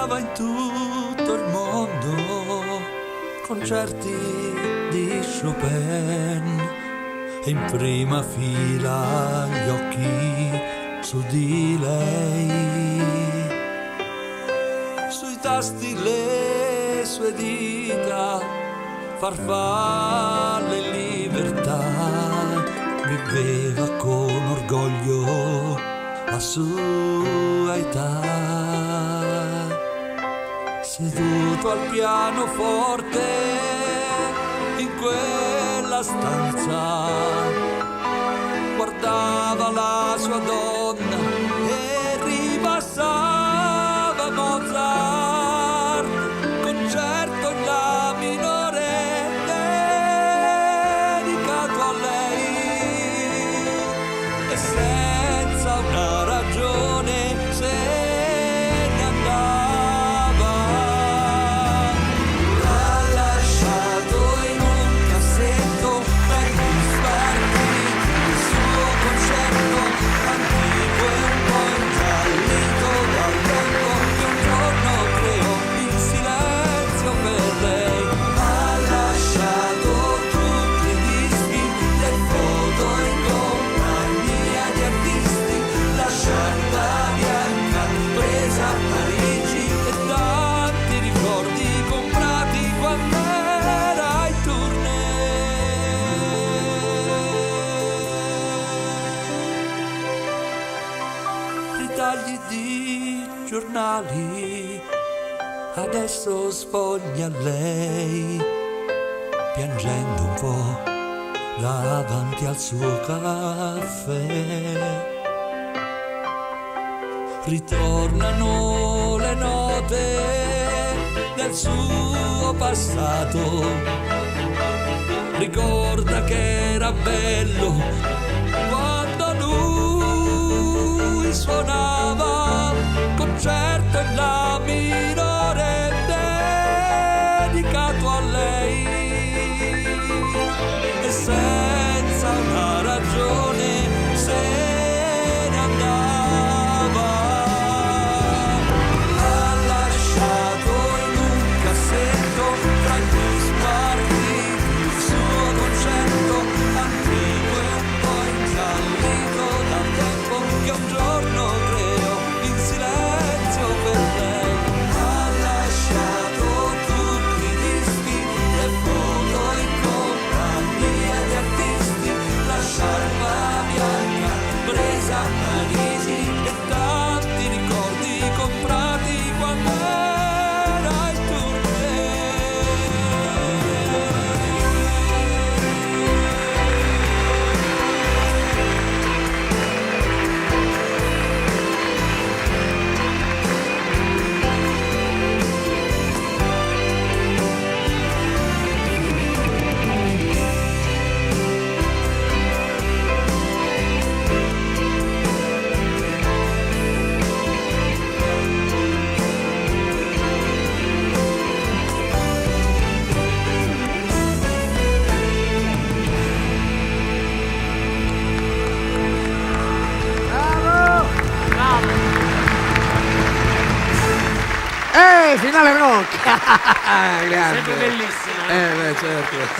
girava in tutto il mondo, concerti di Chopin e in prima fila gli occhi su di lei. Sui tasti le sue dita, farfalle in libertà, viveva con orgoglio la sua età. Seduto al pianoforte in quella stanza, guardava la sua donna e ripassava Mozart, concerto in la minore dedicato a lei, e senza una ragione se ne andava. L'ha lasciato in un cassetto tra i risparmi del suo concerto, antico e un po' ingiallito dal tempo che un giorno creò in silenzio per lei. Ha lasciato tutti i dischi, le foto in compagnia di artisti, la sciarpa bianca presa a Parigi e tanti ricordi comprati quando era in tournée. Ritagli di giornali, adesso sfoglia lei, piangendo un po' davanti al suo caffè. Ritornano le note del suo passato, ricorda che era bello quando lui suonava, concerto in la minore dedicato a lei, e senza una ragione se ne andava. Ha lasciato in un cassetto tra i risparmi il suo concerto, antico e un po' ingiallito dal tempo che un giorno creò in silenzio per lei. Ha lasciato tutti i dischi, le foto in compagnia di artisti, la sciarpa bianca presa a Parigi e tanti ricordi comprati quando era in Finale rock! Grande. Sempre bellissimo. Beh, certo.